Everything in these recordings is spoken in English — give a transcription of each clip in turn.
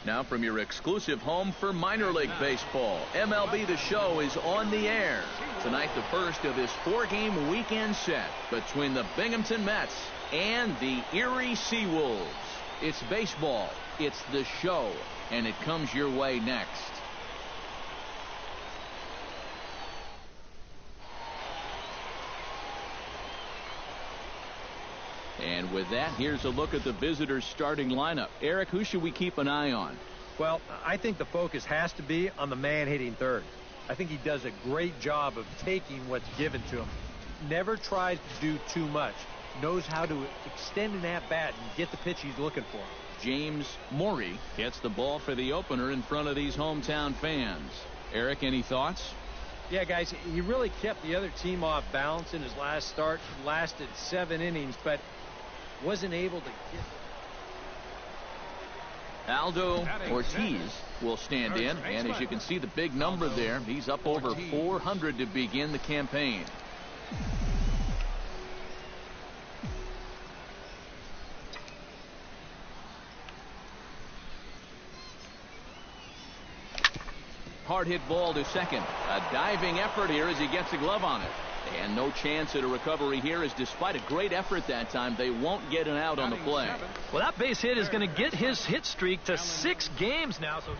Now from your exclusive home for minor league baseball, MLB The Show is on the air. Tonight, the first of this 4-game weekend set between the Binghamton Mets and the Erie Seawolves. It's baseball, it's The Show, and it comes your way next. And with that, here's a look at the visitors' starting lineup. Eric, who should we keep an eye on? Well, I think the focus has to be on the man hitting third. I think he does a great job of taking what's given to him. Never tries to do too much. Knows how to extend an at-bat and get the pitch he's looking for. James Morey gets the ball for the opener in front of these hometown fans. Eric, any thoughts? Yeah, guys, he really kept the other team off balance in his last start. Lasted 7 innings, but wasn't able to get. Aldo Ortiz will stand in, and as you can see the big number there, he's up over 400 to begin the campaign. Hard hit ball to second. A diving effort here as he gets a glove on it. And no chance at a recovery here, as despite a great effort that time, they won't get an out on the play. Well, that base hit is going to get his hit streak to 6 games now. So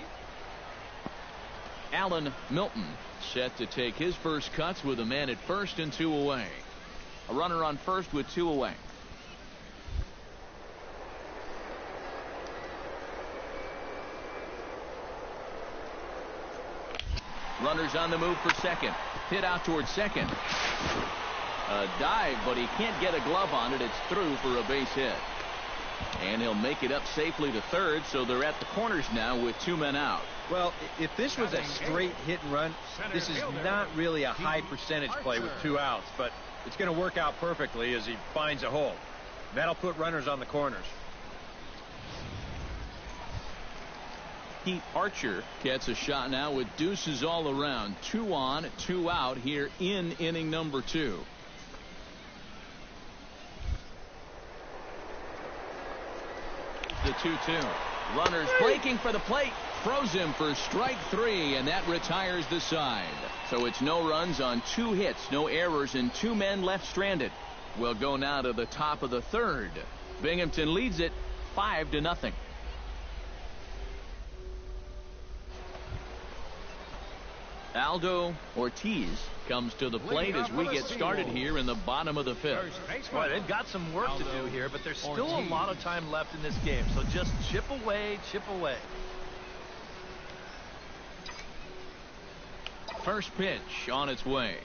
Alan Milton set to take his first cuts with a man at first and 2 away. A runner on first with 2 away. Runners on the move for second. Hit out towards second. A dive, but he can't get a glove on it. It's through for a base hit. And he'll make it up safely to third, so they're at the corners now with 2 men out. Well, if this was a straight hit and run, this is not really a high percentage play with 2 outs, but it's going to work out perfectly as he finds a hole. That'll put runners on the corners. Pete Archer gets a shot now with deuces all around. 2 on, 2 out here in inning number 2. The 2-2. Runners breaking for the plate. Throws him for strike 3, and that retires the side. So it's no runs on 2 hits, no errors, and 2 men left stranded. We'll go now to the top of the 3rd. Binghamton leads it 5-0. Aldo Ortiz comes to the plate as we get started here in the bottom of the 5th. Well, they've got some work to do here, but there's still a lot of time left in this game. So just chip away, chip away. First pitch on its way.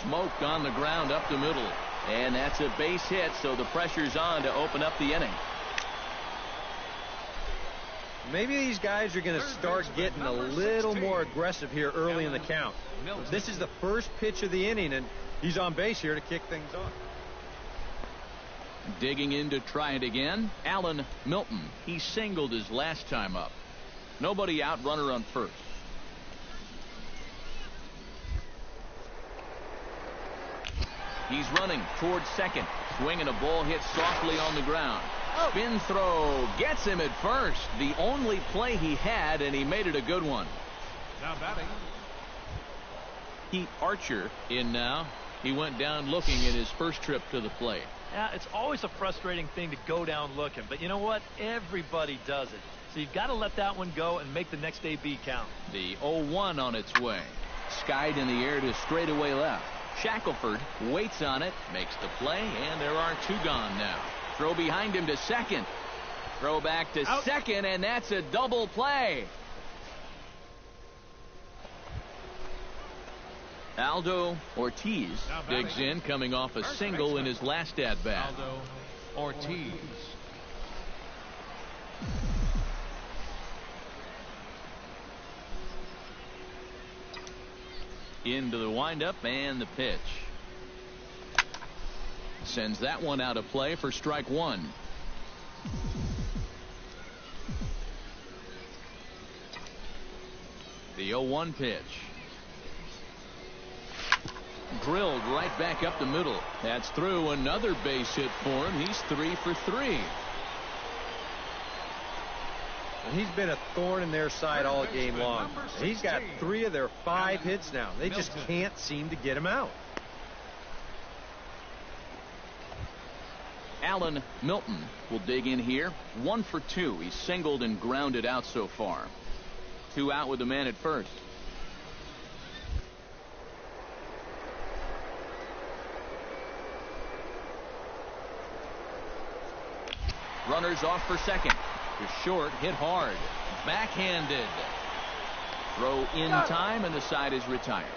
Smoked on the ground up the middle. And that's a base hit, so the pressure's on to open up the inning. Maybe these guys are going to start getting a little more aggressive here early in the count. This is the first pitch of the inning, and he's on base here to kick things off. Digging in to try it again, Alan Milton. He singled his last time up. Nobody out, runner on first. He's running towards second. Swinging a ball hit softly on the ground. Spin throw gets him at first. The only play he had, and he made it a good one. Now batting. Pete Archer in now. He went down looking at his first trip to the plate. Yeah, it's always a frustrating thing to go down looking, but you know what? Everybody does it. So you've got to let that one go and make the next AB count. The 0-1 on its way. Skied in the air to straightaway left. Shackelford waits on it, makes the play, and there are 2 gone now. Throw behind him to second. Throw back to second, and that's a double play. Aldo Ortiz digs in, coming off a single in his last at-bat. Aldo Ortiz. Into the windup and the pitch. Sends that one out of play for strike 1. The 0-1 pitch. Drilled right back up the middle. That's through. Another base hit for him. He's 3 for 3. And he's been a thorn in their side all game long. He's got 3 of their 5 hits now. They just can't seem to get him out. Alan Milton will dig in here. 1 for 2. He's singled and grounded out so far. 2 out with the man at first. Runners off for second. To short, hit hard. Backhanded. Throw in time, and the side is retired.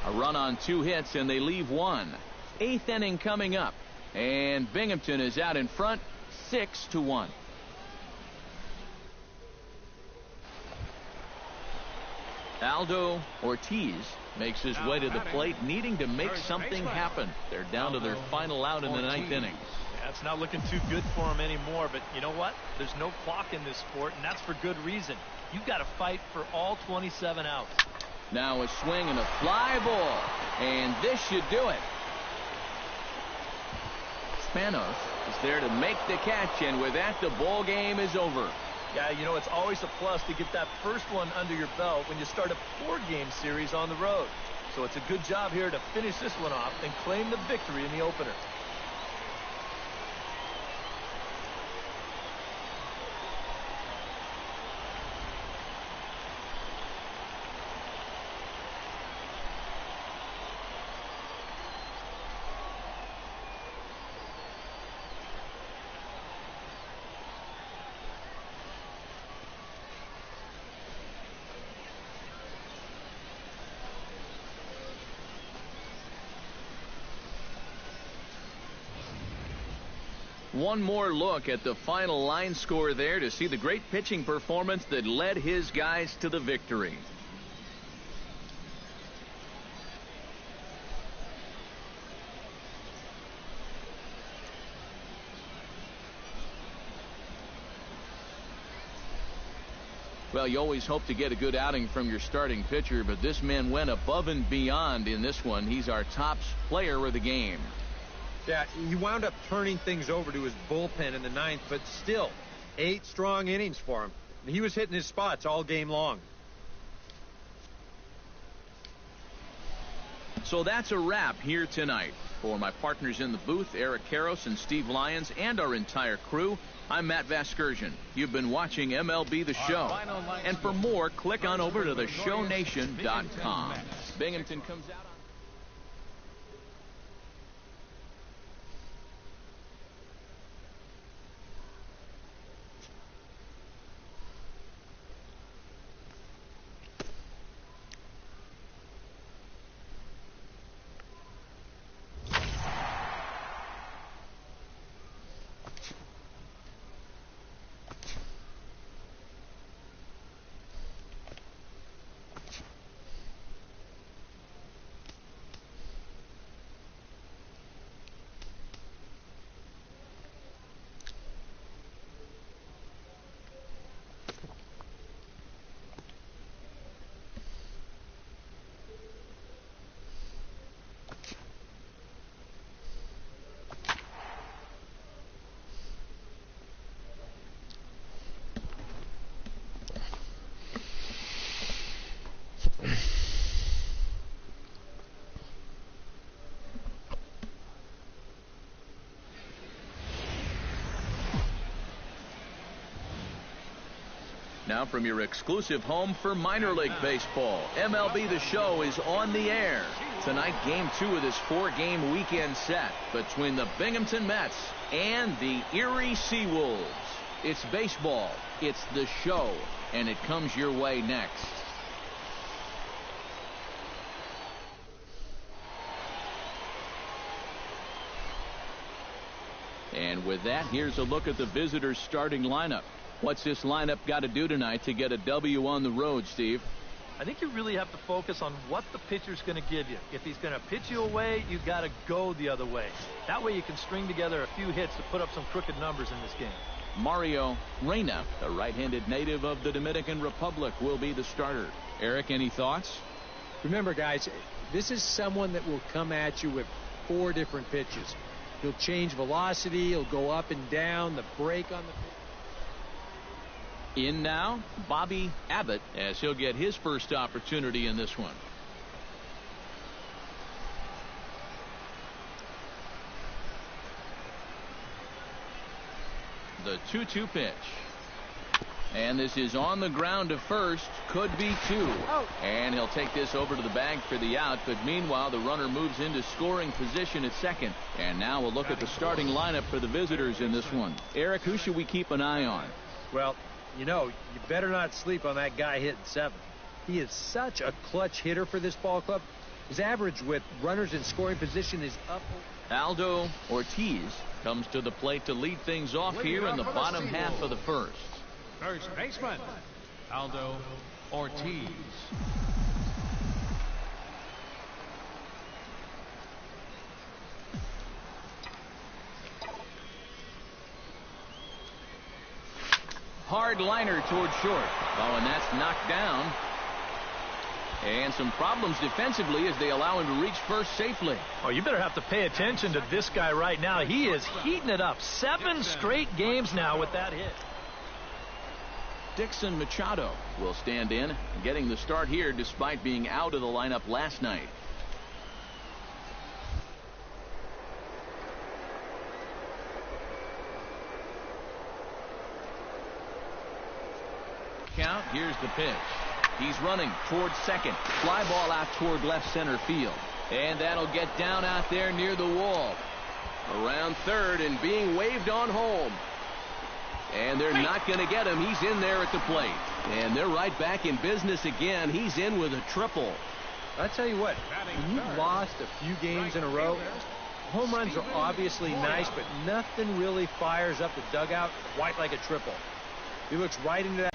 A run on 2 hits, and they leave 1. 8th inning coming up. And Binghamton is out in front, 6-1. Aldo Ortiz makes his way to the plate, needing to make something happen. They're down to their final out in the 9th inning. Yeah, it's not looking too good for him anymore, but you know what? There's no clock in this sport, and that's for good reason. You've got to fight for all 27 outs. Now a swing and a fly ball, and this should do it. Spanos is there to make the catch, and with that, the ball game is over. Yeah, you know, it's always a plus to get that first one under your belt when you start a 4-game series on the road. So it's a good job here to finish this one off and claim the victory in the opener. One more look at the final line score there to see the great pitching performance that led his guys to the victory. Well, you always hope to get a good outing from your starting pitcher, but this man went above and beyond in this one. He's our top player of the game. Yeah, he wound up turning things over to his bullpen in the 9th, but still, 8 strong innings for him. He was hitting his spots all game long. So that's a wrap here tonight. For my partners in the booth, Eric Karros and Steve Lyons, and our entire crew, I'm Matt Vasgersian. You've been watching MLB The Show. And for more, click on over to theshownation.com. Binghamton comes out on... Now from your exclusive home for minor league baseball, MLB The Show is on the air. Tonight, Game 2 of this 4-game weekend set between the Binghamton Mets and the Erie Seawolves. It's baseball, it's The Show, and it comes your way next. And with that, here's a look at the visitors' starting lineup. What's this lineup got to do tonight to get a W on the road, Steve? I think you really have to focus on what the pitcher's going to give you. If he's going to pitch you away, you've got to go the other way. That way you can string together a few hits to put up some crooked numbers in this game. Mario Reyna, the right-handed native of the Dominican Republic, will be the starter. Eric, any thoughts? Remember, guys, this is someone that will come at you with 4 different pitches. He'll change velocity, he'll go up and down, the break on the pitch. In now, Bobby Abbott, as he'll get his first opportunity in this one. The 2-2 pitch. And this is on the ground to first. Could be two. And he'll take this over to the bag for the out. But meanwhile, the runner moves into scoring position at second. And now we'll look at the starting lineup for the visitors in this one. Eric, who should we keep an eye on? Well, you know, you better not sleep on that guy hitting seventh. He is such a clutch hitter for this ball club. His average with runners in scoring position is up. Aldo Ortiz comes to the plate to lead things off here in the bottom half of the first. First baseman, Aldo Ortiz. Hard liner toward short. Oh, and that's knocked down. And some problems defensively as they allow him to reach first safely. Oh, you better have to pay attention to this guy right now. He is heating it up. 7 straight games now with that hit. Dixon Machado will stand in, getting the start here despite being out of the lineup last night. Count. Here's the pitch. He's running towards second. Fly ball out toward left center field. And that'll get down out there near the wall. Around third and being waved on home. And they're not going to get him. He's in there at the plate. And they're right back in business again. He's in with a triple. I tell you what, when you've lost a few games in a row, home runs are obviously nice, but nothing really fires up the dugout quite like a triple. He looks right into that.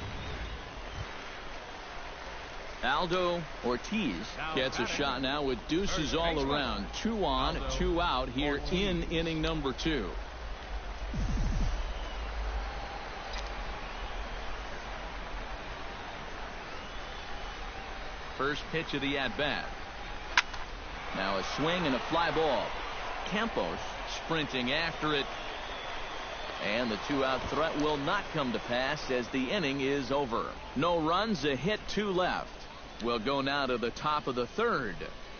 Aldo Ortiz gets a shot now with deuces all around. 2 on, 2 out here in inning number 2. First pitch of the at-bat. Now a swing and a fly ball. Campos sprinting after it. And the 2-out threat will not come to pass as the inning is over. No runs, a hit, 2 left. We'll go now to the top of the third.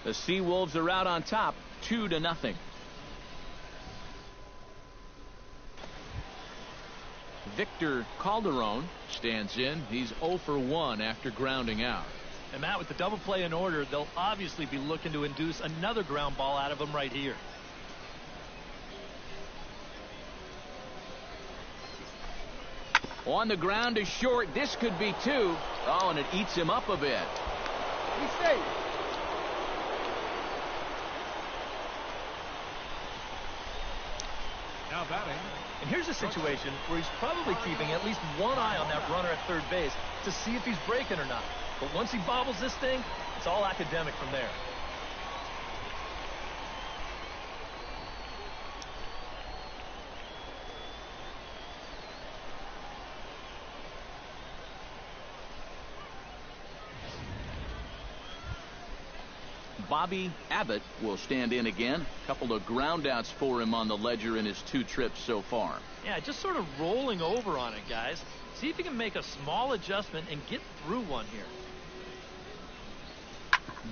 The Seawolves are out on top, 2-0. Victor Calderon stands in. He's 0 for 1 after grounding out. And Matt, with the double play in order, they'll obviously be looking to induce another ground ball out of him right here. On the ground to short. This could be 2. Oh, and it eats him up a bit. He's safe. Now batting. And here's a situation where he's probably keeping at least one eye on that runner at third base to see if he's breaking or not. But once he bobbles this thing, it's all academic from there. Bobby Abbott will stand in again. A couple of groundouts for him on the ledger in his 2 trips so far. Yeah, just sort of rolling over on it, guys. See if he can make a small adjustment and get through one here.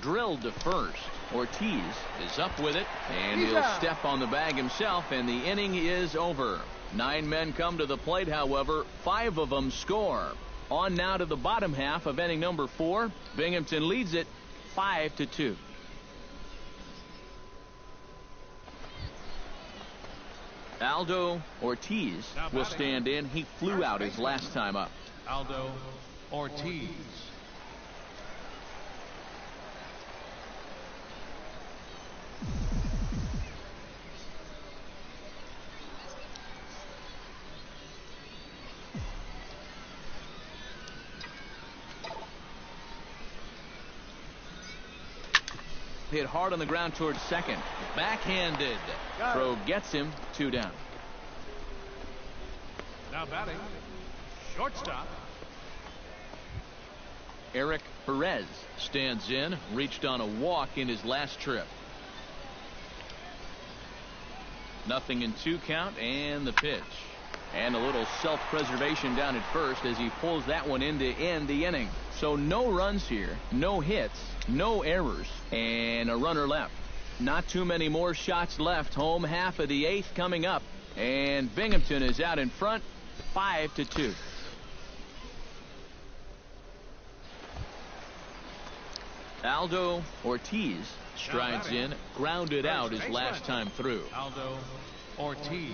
Drilled to first. Ortiz is up with it, and he'll step on the bag himself, and the inning is over. 9 men come to the plate, however. 5 of them score. On now to the bottom half of inning number 4. Binghamton leads it 5-2. Aldo Ortiz will stand in. He flew out his last time up. Aldo Ortiz. Hit hard on the ground towards second. Backhanded. Throw gets him. 2 down. Now batting. Shortstop. Eric Perez stands in. Reached on a walk in his last trip. 0-2 count and the pitch. And a little self-preservation down at first as he pulls that one in to end the inning. So no runs here, no hits, no errors, and a runner left. Not too many more shots left. Home half of the 8th coming up. And Binghamton is out in front, 5-2. Aldo Ortiz strides in, grounded out his last time through. Aldo Ortiz.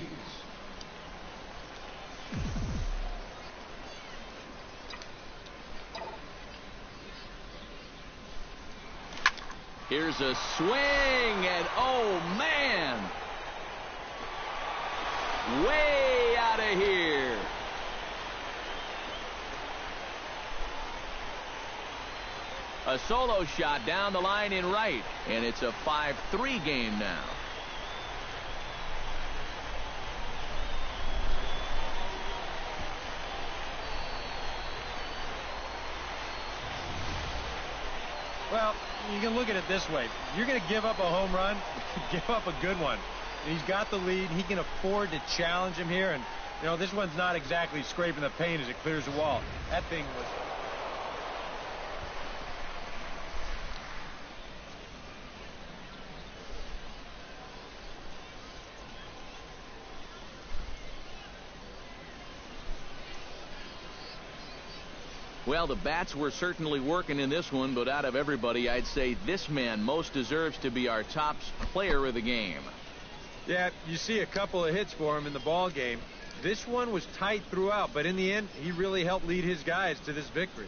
Here's a swing, and oh man, way out of here. A solo shot down the line in right, and it's a 5-3 game now. Well, you can look at it this way. You're going to give up a home run, give up a good one. He's got the lead. He can afford to challenge him here. And, you know, this one's not exactly scraping the paint as it clears the wall. That thing was... Well, the bats were certainly working in this one, but out of everybody, I'd say this man most deserves to be our top player of the game. Yeah, you see a couple of hits for him in the ball game. This one was tight throughout, but in the end, he really helped lead his guys to this victory.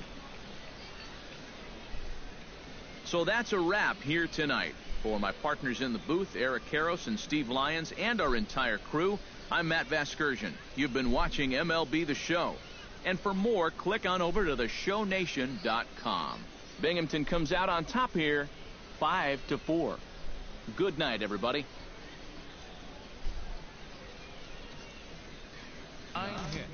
So that's a wrap here tonight. For my partners in the booth, Eric Karros and Steve Lyons, and our entire crew, I'm Matt Vasgersian. You've been watching MLB The Show. And for more, click on over to theshownation.com. Binghamton comes out on top here, 5-4. Good night, everybody. 9 hits.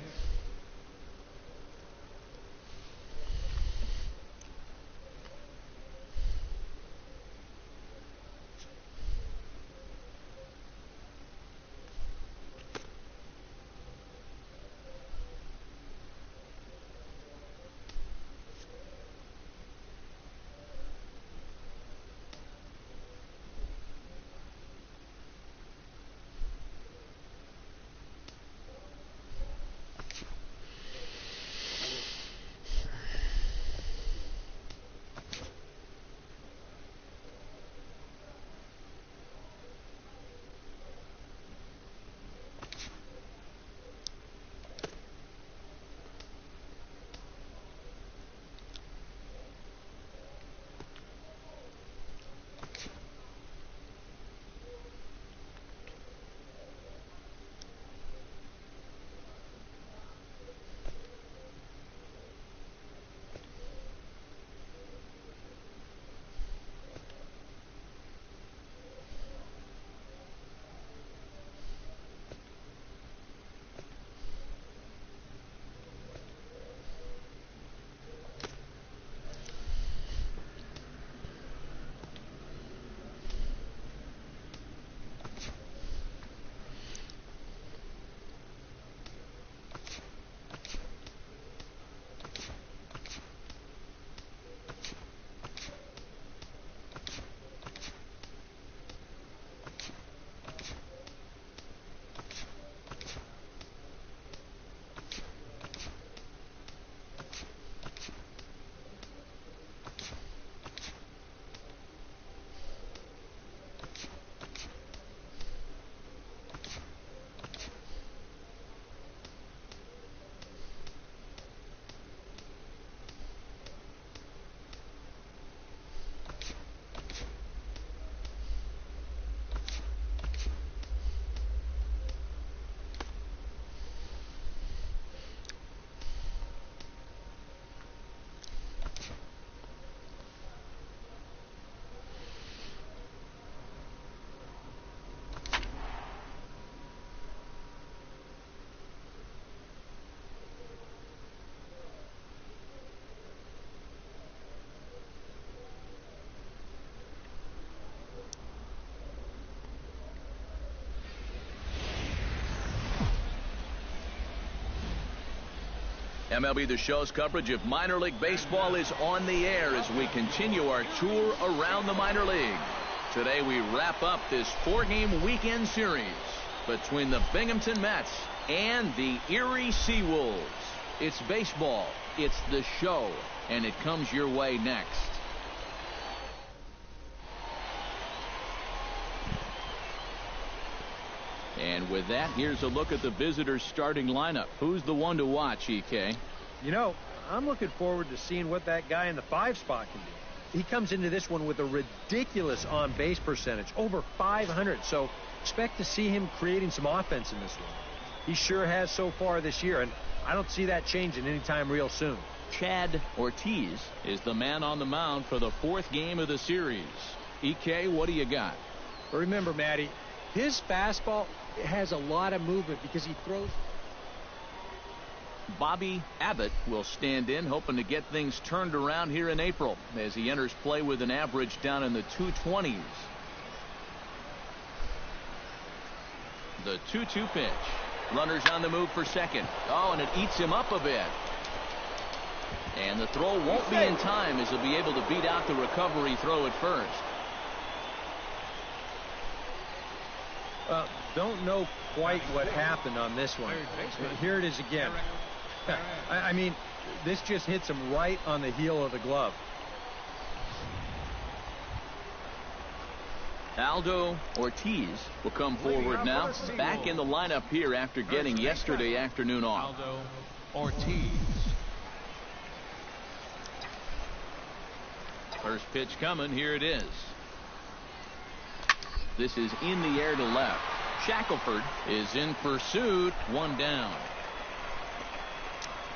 MLB The Show's coverage of minor league baseball is on the air as we continue our tour around the minor leagues. Today we wrap up this 4-game weekend series between the Binghamton Mets and the Erie Seawolves. It's baseball, it's the show, and it comes your way next. And with that, here's a look at the visitors' starting lineup. Who's the one to watch, EK? You know, I'm looking forward to seeing what that guy in the 5 spot can do. He comes into this one with a ridiculous on-base percentage, over 500. So expect to see him creating some offense in this one. He sure has so far this year, and I don't see that changing anytime real soon. Chad Ortiz is the man on the mound for the 4th game of the series. EK, what do you got? Remember, Matty, his fastball has a lot of movement because he throws. Bobby Abbott will stand in, hoping to get things turned around here in April as he enters play with an average down in the 220s. The 2-2 pitch. Runners on the move for second. Oh, and it eats him up a bit. And the throw won't be in time as he'll be able to beat out the recovery throw at first. Don't know quite what happened on this one. Here it is again. I mean, this just hits him right on the heel of the glove. Aldo Ortiz will come forward now, back in the lineup here after getting yesterday afternoon off. Aldo Ortiz. First pitch coming. Here it is. This is in the air to left. Shackelford is in pursuit. 1 down.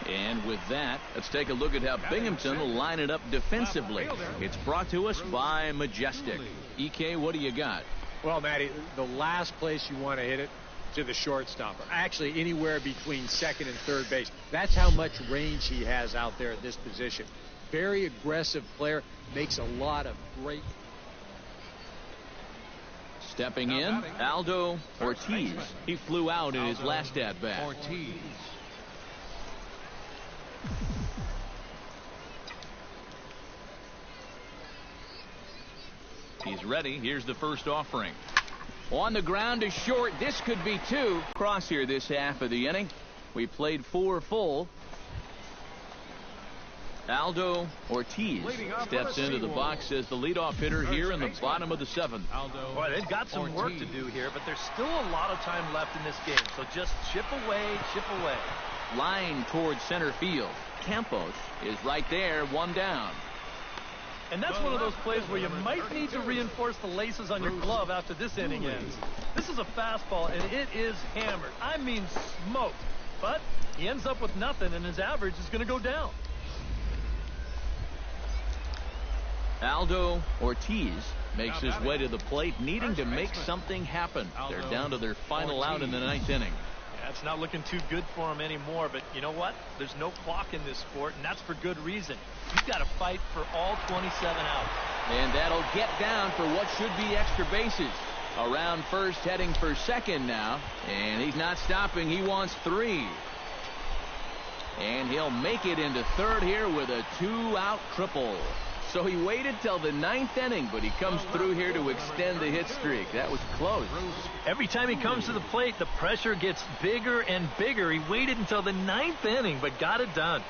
And with that, let's take a look at how Binghamton will line it up defensively. It's brought to us by Majestic. EK, what do you got? Well, Matty, the last place you want to hit it, to the shortstop. Actually, anywhere between second and third base. That's how much range he has out there at this position. Very aggressive player. Makes a lot of great. Stepping in, Aldo Ortiz. He flew out in his last at-bat. Ortiz. He's ready. Here's the first offering. On the ground is short. This could be 2. Cross here this half of the inning. We played 4 full. Aldo Ortiz steps into the box as the leadoff hitter here in the bottom of the 7th. Boy, they've got some work to do here, but there's still a lot of time left in this game. So just chip away, chip away. Line towards center field. Campos is right there, 1 down. And that's one of those plays where you might need to reinforce the laces on your glove after this inning ends. This is a fastball, and it is hammered. I mean smoked. But he ends up with nothing, and his average is going to go down. Aldo Ortiz makes his way to the plate, needing to make something happen. They're down to their final out in the 9th inning. Yeah, it's not looking too good for him anymore, but you know what? There's no clock in this sport, and that's for good reason. You've got to fight for all 27 outs. And that'll get down for what should be extra bases. Around first, heading for second now, and he's not stopping. He wants 3. And he'll make it into third here with a 2-out triple. So he waited till the 9th inning, but he comes through here to extend the hit streak. That was close. Every time he comes to the plate, the pressure gets bigger and bigger. He waited until the 9th inning, but got it done.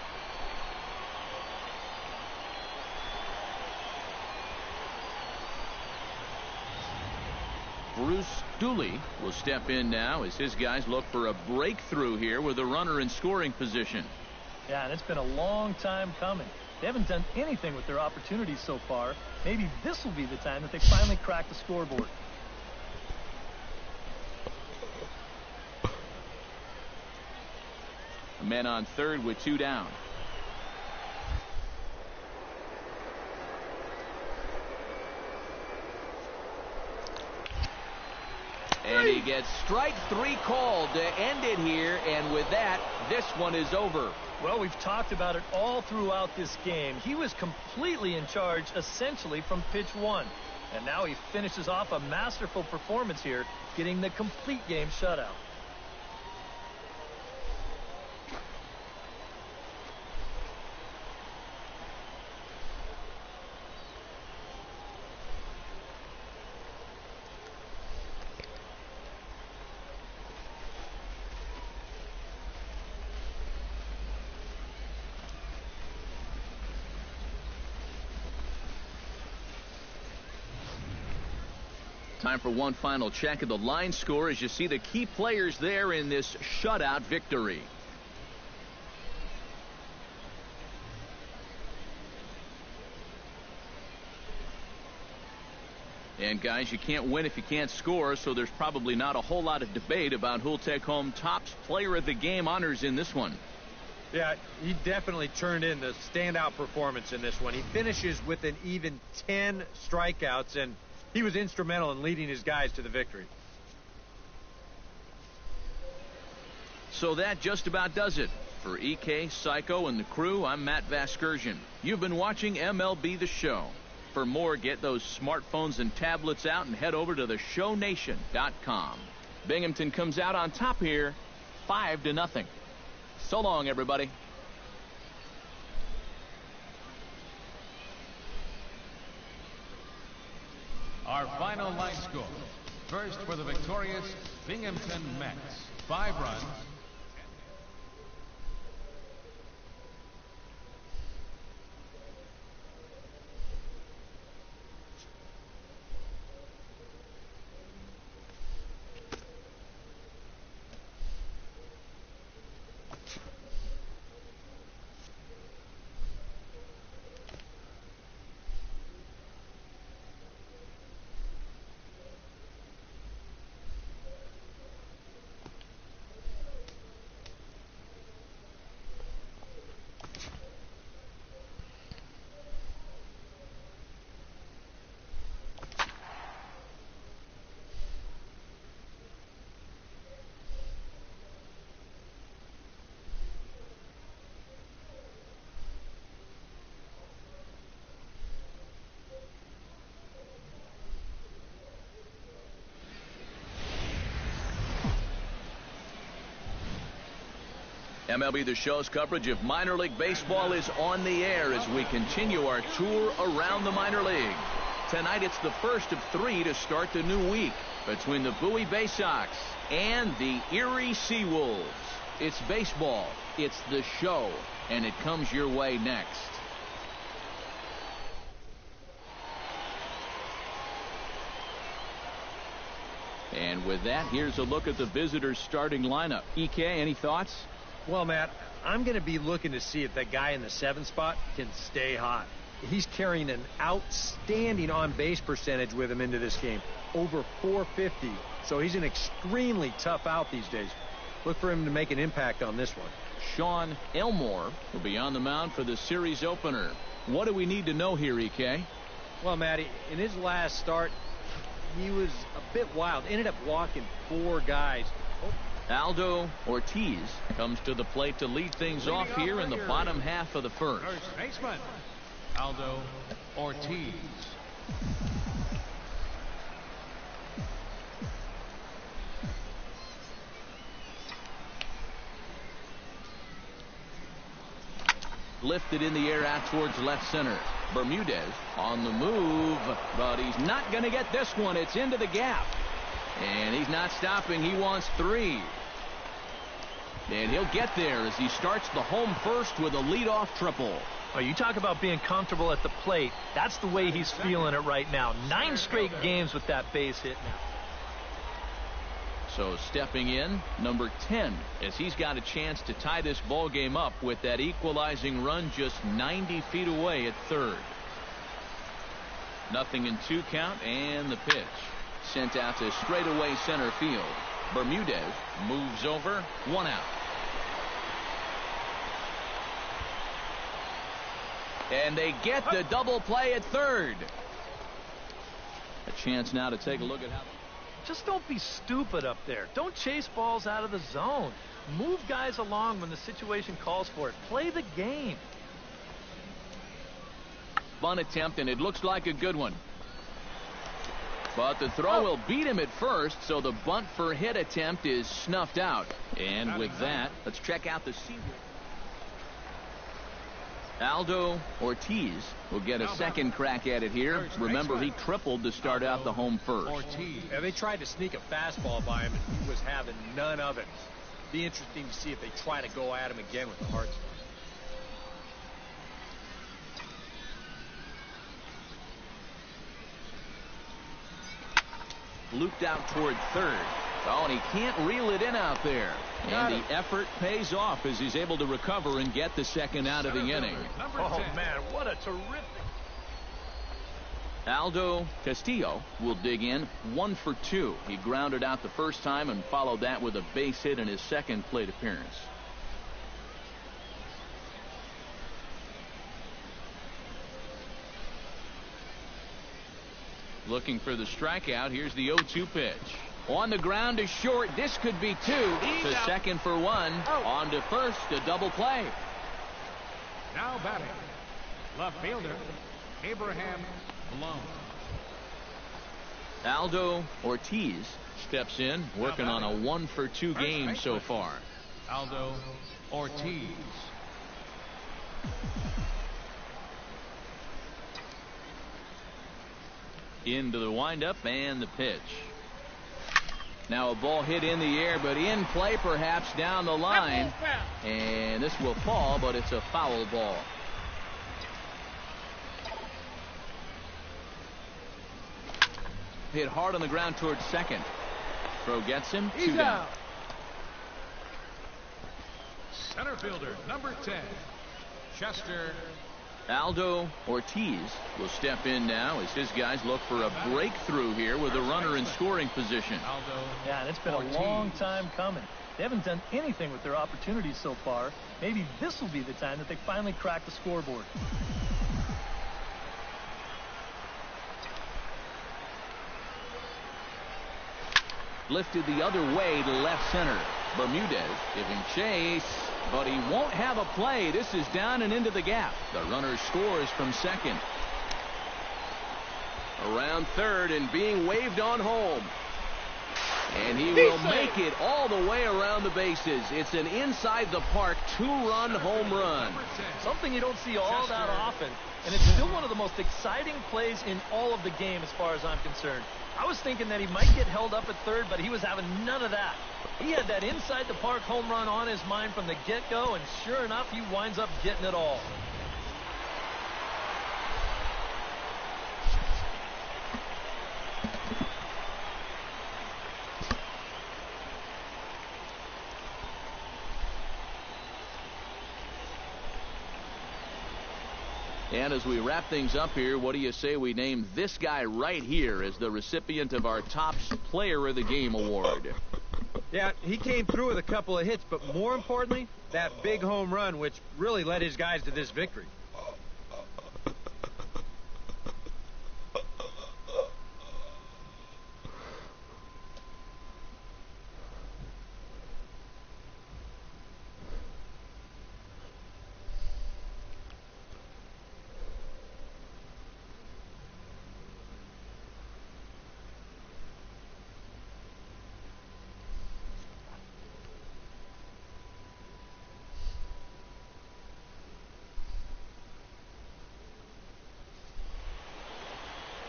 Bruce Dooley will step in now as his guys look for a breakthrough here with a runner in scoring position. Yeah, and it's been a long time coming. They haven't done anything with their opportunities so far. Maybe this will be the time that they finally crack the scoreboard. A man on third with 2 down. And he gets strike 3 called to end it here, and with that, this one is over. Well, we've talked about it all throughout this game. He was completely in charge, essentially, from pitch 1. And now he finishes off a masterful performance here, getting the complete game shutout. Time for one final check of the line score as you see the key players there in this shutout victory. And guys, you can't win if you can't score, so there's probably not a whole lot of debate about who'll take home Topps Player of the Game honors in this one. Yeah, he definitely turned in the standout performance in this one. He finishes with an even 10 strikeouts, and he was instrumental in leading his guys to the victory. So that just about does it. For EK, Psycho, and the crew, I'm Matt Vasgersian. You've been watching MLB The Show. For more, get those smartphones and tablets out and head over to theshownation.com. Binghamton comes out on top here, 5-0. So long, everybody. Our final line score. First for the victorious Binghamton Mets. 5 runs. MLB The Show's coverage of minor league baseball is on the air as we continue our tour around the minor leagues. Tonight it's the first of 3 to start the new week between the Bowie Bay Sox and the Erie Seawolves. It's baseball, it's the show, and it comes your way next. And with that, here's a look at the visitors' starting lineup. EK, any thoughts? Well, Matt, I'm going to be looking to see if that guy in the 7th spot can stay hot. He's carrying an outstanding on-base percentage with him into this game, over 450. So he's an extremely tough out these days. Look for him to make an impact on this one. Sean Elmore will be on the mound for the series opener. What do we need to know here, EK? Well, Matty, in his last start, he was a bit wild. Ended up walking 4 guys. Aldo Ortiz comes to the plate to lead things off here in the bottom half of the first. First baseman, Aldo Ortiz. Lifted in the air out towards left center. Bermudez on the move, but he's not going to get this one. It's into the gap. And he's not stopping. He wants 3. And he'll get there as he starts the home first with a leadoff triple. Oh, you talk about being comfortable at the plate. That's the way he's feeling it right now. 9 straight games with that base hit now. So stepping in, number 10, as he's got a chance to tie this ball game up with that equalizing run just 90 feet away at third. 0-2 count, and the pitch. Sent out to straightaway center field. Bermudez moves over, 1 out. And they get the double play at third. A chance now to take a look at how. Just don't be stupid up there. Don't chase balls out of the zone. Move guys along when the situation calls for it. Play the game. Bunt attempt, and it looks like a good one. But the throw will beat him at first, so the bunt for hit attempt is snuffed out. And with that, let's check out the season. Aldo Ortiz will get a second crack at it here. Remember, he tripled to start out the home first. Yeah, they tried to sneak a fastball by him, and he was having none of it. Be interesting to see if they try to go at him again with the hard swing. looped out toward third. Oh, and he can't reel it in out there. And the effort pays off as he's able to recover and get the second out of the inning. Oh, man, what a terrific. Aldo Castillo will dig in 1 for 2. He grounded out the first time and followed that with a base hit in his second plate appearance. Looking for the strikeout. Here's the 0-2 pitch. On the ground to short. This could be 2. To second for 1. On to first. A double play. Now batting, left fielder Abraham Malone. Aldo Ortiz steps in, working on a 1 for 2 game so far. Aldo Ortiz. Into the windup and the pitch. Now a ball hit in the air, but in play perhaps down the line. And this will fall, but it's a foul ball. Hit hard on the ground towards second. Throw gets him. 2 down. Center fielder number 10, Chester. Aldo Ortiz will step in now as his guys look for a breakthrough here with a runner in scoring position. Yeah, and it's been a long time coming. They haven't done anything with their opportunities so far. Maybe this will be the time that they finally crack the scoreboard. Lifted the other way to left center. Bermudez giving chase, but he won't have a play. This is down and into the gap. The runner scores from second. Around third and being waved on home. And he will make it all the way around the bases. It's an inside the park 2-run home run. Something you don't see all that often. And it's still one of the most exciting plays in all of the game as far as I'm concerned. I was thinking that he might get held up at third, but he was having none of that. He had that inside the park home run on his mind from the get-go, and sure enough, he winds up getting it all. And as we wrap things up here, what do you say we name this guy right here as the recipient of our Topps Player of the Game award? Yeah, he came through with a couple of hits, but more importantly, that big home run, which really led his guys to this victory.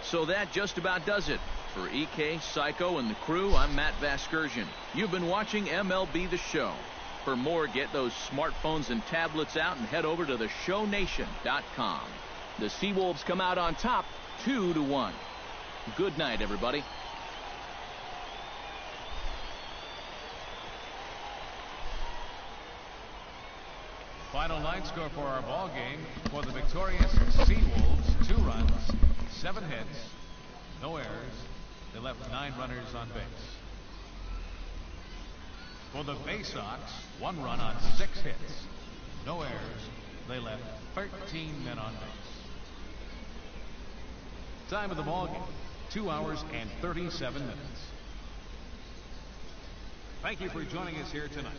So that just about does it. For EK, Psycho, and the crew, I'm Matt Vasgersian. You've been watching MLB The Show. For more, get those smartphones and tablets out and head over to theshownation.com. The Seawolves come out on top 2-1. Good night, everybody. Final line score for our ball game for the victorious Seawolves: 2 runs, 7 hits, no errors. They left 9 runners on base. For the Bay Sox, 1 run on 6 hits, no errors. They left 13 men on base. Time of the ball game, 2 hours and 37 minutes. Thank you for joining us here tonight.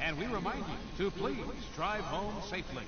And we remind you to please drive home safely.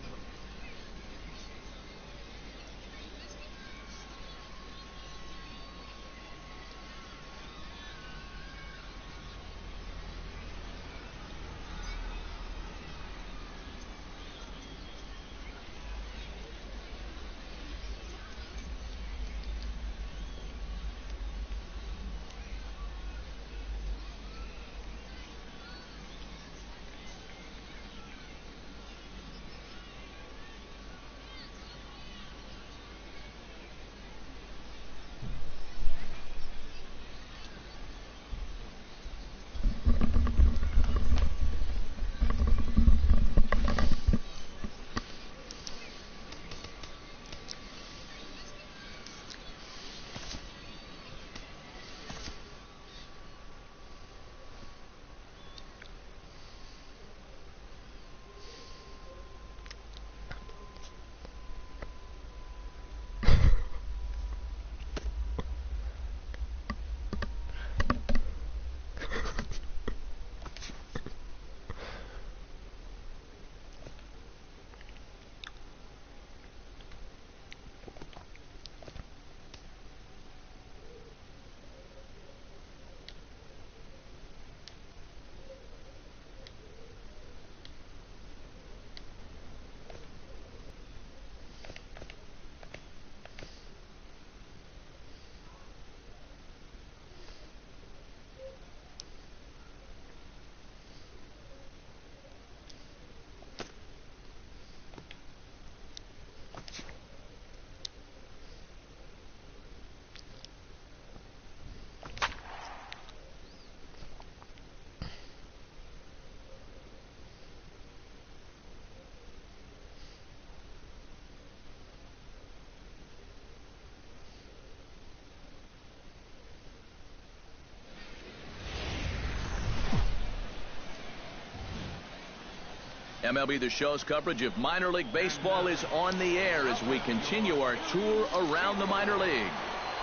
MLB The Show's coverage of minor league baseball is on the air as we continue our tour around the minor league.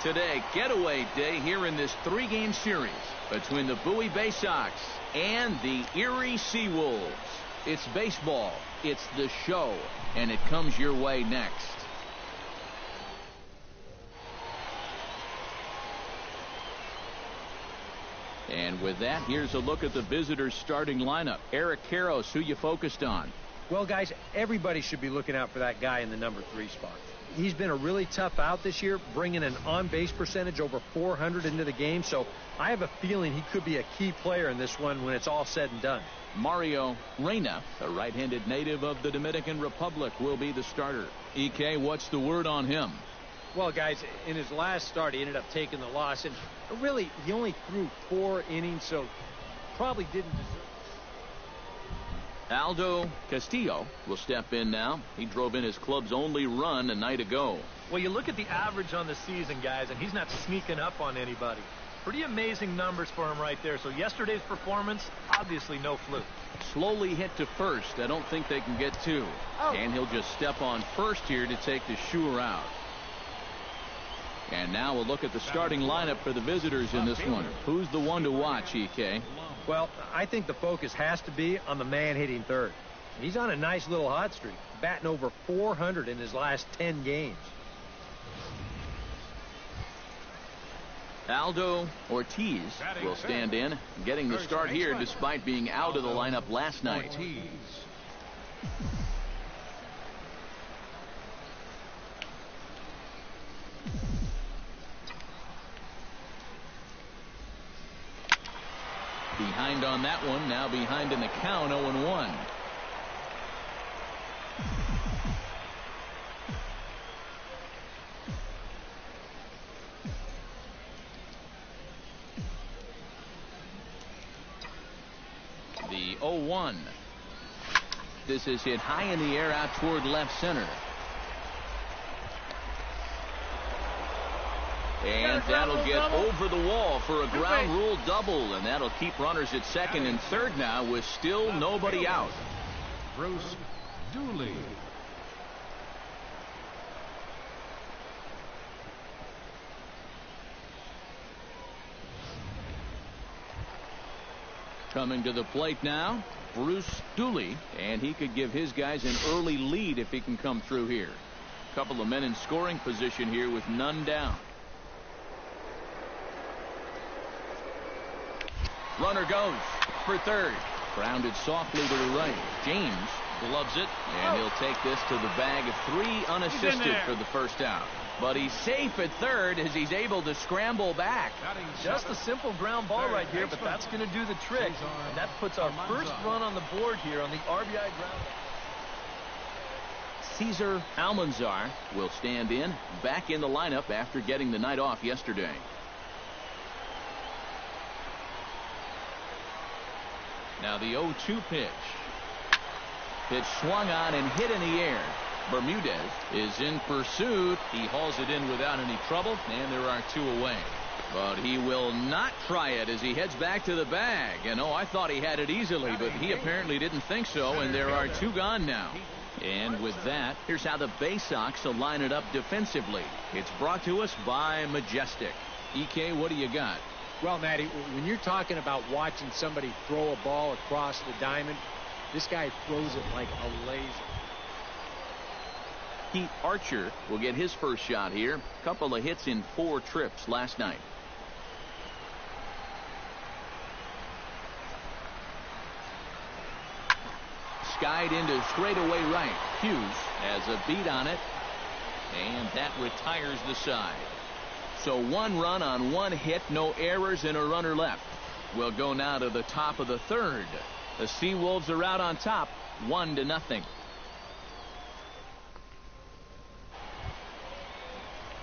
Today, getaway day here in this 3-game series between the Bowie Bay Sox and the Erie Seawolves. It's baseball, it's the show, and it comes your way next. And with that, here's a look at the visitors' starting lineup. Eric Karros, who you focused on? Well, guys, everybody should be looking out for that guy in the number 3 spot. He's been a really tough out this year, bringing an on-base percentage over 400 into the game, so I have a feeling he could be a key player in this one when it's all said and done. Mario Reyna, a right-handed native of the Dominican Republic, will be the starter. EK, what's the word on him? Well, guys, in his last start, he ended up taking the loss, and really, he only threw 4 innings, so probably didn't deserve. Aldo Castillo will step in now. He drove in his club's only run a night ago. Well, you look at the average on the season, guys, and he's not sneaking up on anybody. Pretty amazing numbers for him right there. So yesterday's performance, obviously no fluke. Slowly hit to first. I don't think they can get 2. And he'll just step on first here to take the Shure out. And now we'll look at the starting lineup for the visitors in this one. Who's the one to watch, EK? Well, I think the focus has to be on the man hitting third. He's on a nice little hot streak, batting over 400 in his last 10 games. Aldo Ortiz will stand in, getting the start here despite being out of the lineup last night. Behind on that one, now behind in the count, 0-1. The 0-1. This is hit high in the air out toward left center. And that'll get over the wall for a ground rule double, and that'll keep runners at second and third now with still nobody out. Bruce Dooley. Coming to the plate now, Bruce Dooley, and he could give his guys an early lead if he can come through here. A couple of men in scoring position here with none down. Runner goes for third. Grounded softly to the right. James gloves it, and he'll take this to the bag of 3 unassisted for the first out. But he's safe at third as he's able to scramble back. Just a simple ground ball right here, but that's going to do the trick. And that puts our first run on the board here on the RBI ground. Cesar Almanzar will stand in, back in the lineup after getting the night off yesterday. Now the 0-2 pitch. Pitch swung on and hit in the air. Bermudez is in pursuit. He hauls it in without any trouble, and there are 2 away. But he will not try it as he heads back to the bag. And I thought he had it easily, but he apparently didn't think so, and there are 2 gone now. And with that, here's how the Bay Sox will line it up defensively. It's brought to us by Majestic. EK, what do you got? Well, Matty, when you're talking about watching somebody throw a ball across the diamond, this guy throws it like a laser. Pete Archer will get his first shot here. Couple of hits in 4 trips last night. Skied into straightaway right. Hughes has a beat on it, and that retires the side. So 1 run on 1 hit, no errors, and a runner left. We'll go now to the top of the third. The Seawolves are out on top, 1-0.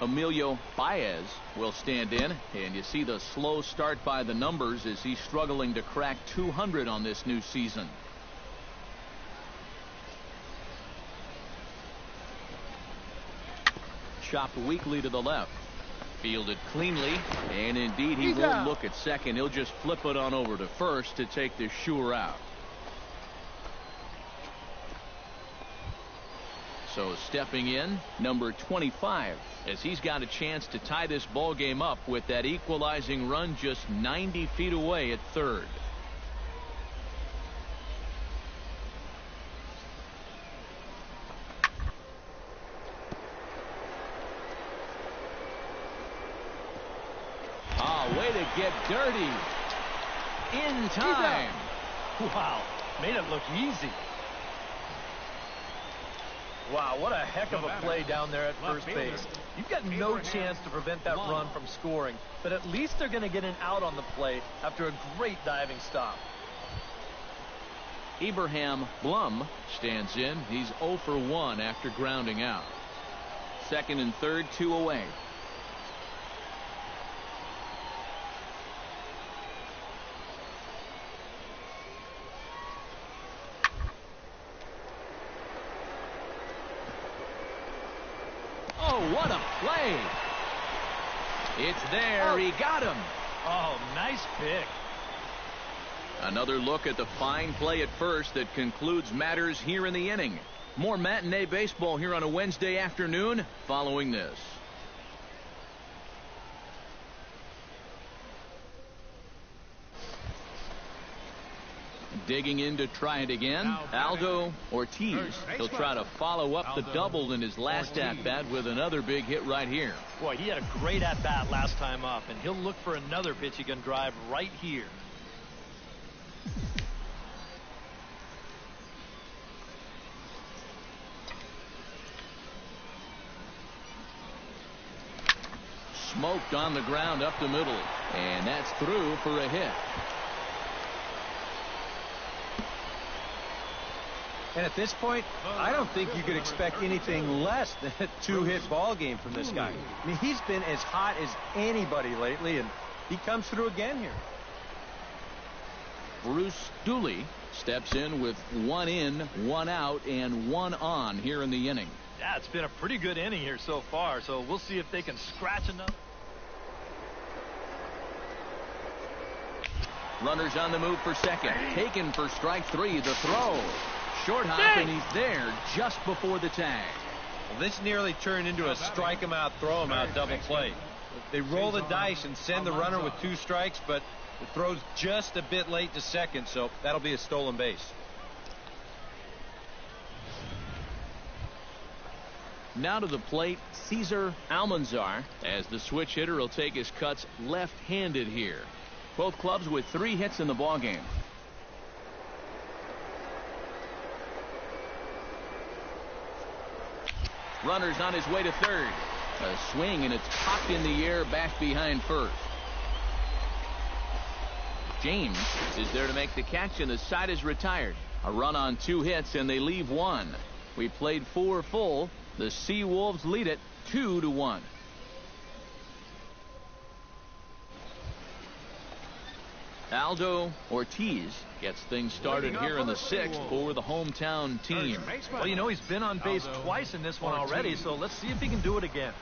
Emilio Baez will stand in, and you see the slow start by the numbers as he's struggling to crack 200 on this new season. Chopped weakly to the left. Fielded cleanly, and indeed he won't look at second. He'll just flip it on over to first to take the Shure out. So stepping in, number 25, as he's got a chance to tie this ball game up with that equalizing run just 90 feet away at third. Way to get dirty. In time. Wow, made it look easy. Wow, what a heck of a play down there at first base. You've got no chance to prevent that run from scoring, but at least they're going to get an out on the play after a great diving stop. Abraham Blum stands in. He's 0 for 1 after grounding out. Second and third, 2 away. What a play. It's there. He got him. Oh, nice pick. Another look at the fine play at first that concludes matters here in the inning. More matinee baseball here on a Wednesday afternoon following this. Digging in to try it again, Aldo Ortiz. He'll try to follow up the double in his last at-bat with another big hit right here. Boy, he had a great at-bat last time up, and he'll look for another pitch he can drive right here. Smoked on the ground up the middle, and that's through for a hit. And at this point, I don't think you could expect anything less than a two-hit ball game from this guy. I mean, he's been as hot as anybody lately, and he comes through again here. Bruce Dooley steps in with 1 in, 1 out, and 1 on here in the inning. Yeah, it's been a pretty good inning here so far, so we'll see if they can scratch enough. Runners on the move for second. Taken for strike 3. The throw. Short hop, and he's there just before the tag. Well, this nearly turned into a strike him out, throw him out double play. They roll the dice and send the runner with 2 strikes, but the throw's just a bit late to second, so that'll be a stolen base. Now to the plate, Cesar Almanzar, as the switch hitter will take his cuts left-handed here. Both clubs with 3 hits in the ballgame. Runner's on his way to third. A swing, and it's popped in the air back behind first. James is there to make the catch, and the side is retired. A run on 2 hits, and they leave 1. We played 4 full. The Seawolves lead it 2-1. Aldo Ortiz gets things started here in the 6th for the hometown team. Well, you know, he's been on base twice in this one already, so let's see if he can do it again.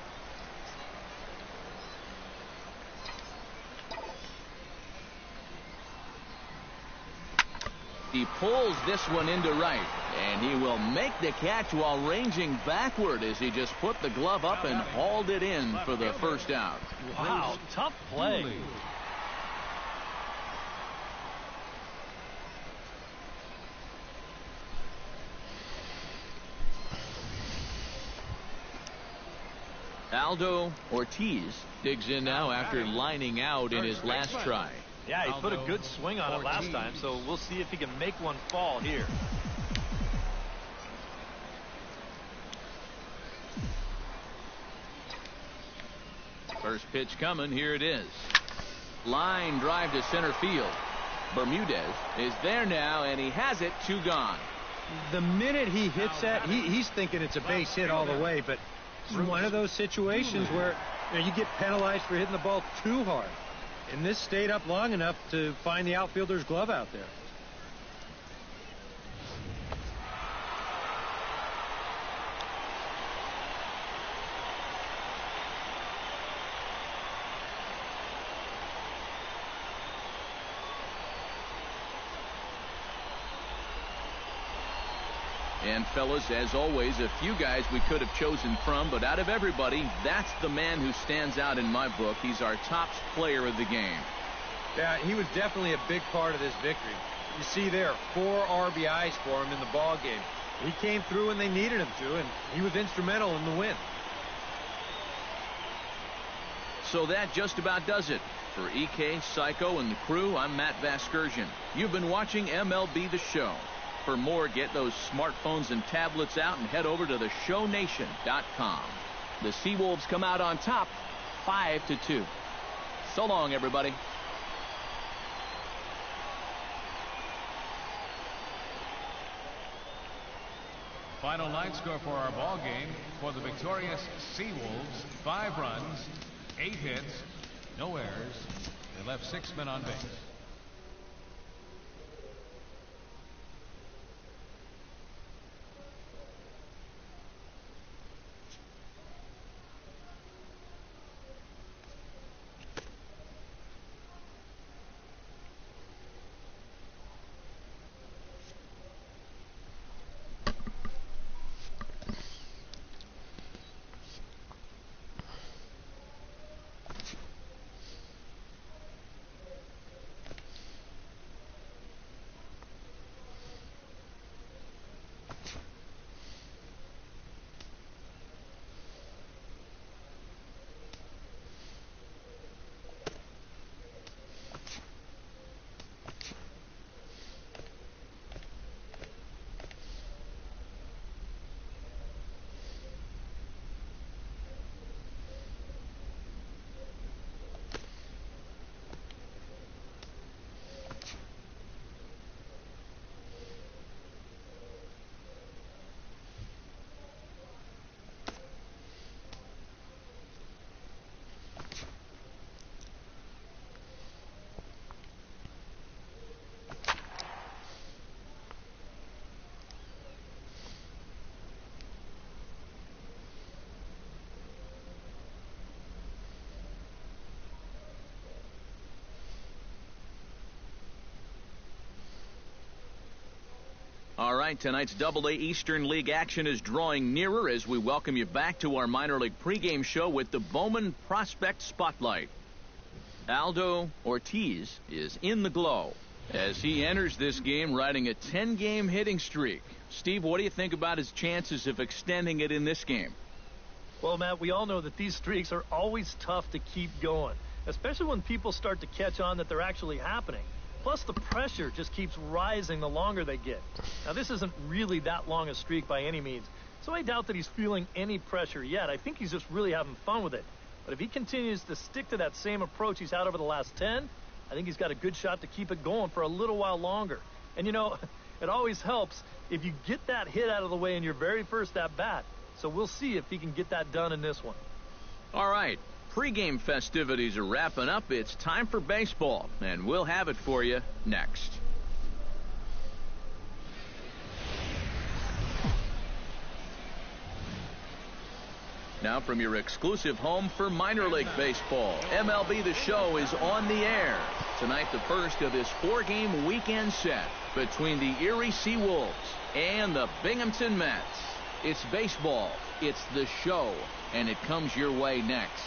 He pulls this one into right, and he will make the catch while ranging backward as he just put the glove up and hauled it in for the first out. Wow, tough play. Aldo Ortiz digs in now after lining out in his last try. Yeah, he put a good swing on it last time, so we'll see if he can make one fall here. First pitch coming. Here it is. Line drive to center field. Bermudez is there now, and he has it. 2 gone. The minute he hits that, he's thinking it's a base hit all the way, but it's one of those situations where you get penalized for hitting the ball too hard. And this stayed up long enough to find the outfielder's glove out there. And fellas, as always, a few guys we could have chosen from, but out of everybody, that's the man who stands out in my book. He's our top player of the game. Yeah, he was definitely a big part of this victory. You see there, 4 RBIs for him in the ball game. He came through when they needed him to, and he was instrumental in the win. So that just about does it. For EK, Psycho, and the crew, I'm Matt Vasgersian. You've been watching MLB The Show. For more, get those smartphones and tablets out and head over to theshownation.com. The Seawolves come out on top, 5-2. So long, everybody. Final line score for our ball game: for the victorious Seawolves, 5 runs, 8 hits, no errors. They left 6 men on base. All right, tonight's Double-A Eastern League action is drawing nearer as we welcome you back to our minor league pregame show with the Bowman Prospect Spotlight. Aldo Ortiz is in the glow as he enters this game riding a 10-game hitting streak. Steve, what do you think about his chances of extending it in this game? Well, Matt, we all know that these streaks are always tough to keep going, especially when people start to catch on that they're actually happening. Plus, the pressure just keeps rising the longer they get. Now, this isn't really that long a streak by any means, so I doubt that he's feeling any pressure yet. I think he's just really having fun with it. But if he continues to stick to that same approach he's had over the last 10, I think he's got a good shot to keep it going for a little while longer. And, you know, it always helps if you get that hit out of the way in your very first at-bat. So we'll see if he can get that done in this one. All right. Pre-game festivities are wrapping up. It's time for baseball, and we'll have it for you next. Now from your exclusive home for minor league baseball, MLB The Show is on the air. Tonight, the first of this 4-game weekend set between the Erie Seawolves and the Binghamton Mets. It's baseball, it's The Show, and it comes your way next.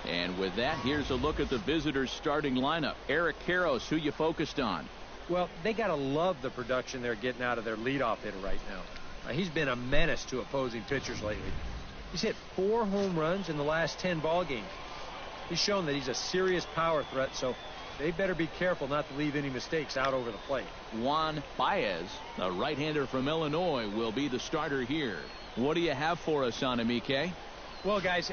And with that, here's a look at the visitors' starting lineup. Eric Karros, who you focused on? Well, they got to love the production they're getting out of their leadoff hitter right now. He's been a menace to opposing pitchers lately. He's hit 4 home runs in the last 10 ball games. He's shown that he's a serious power threat, so they better be careful not to leave any mistakes out over the plate. Juan Baez, a right-hander from Illinois, will be the starter here. What do you have for us on him, EK? Well, guys,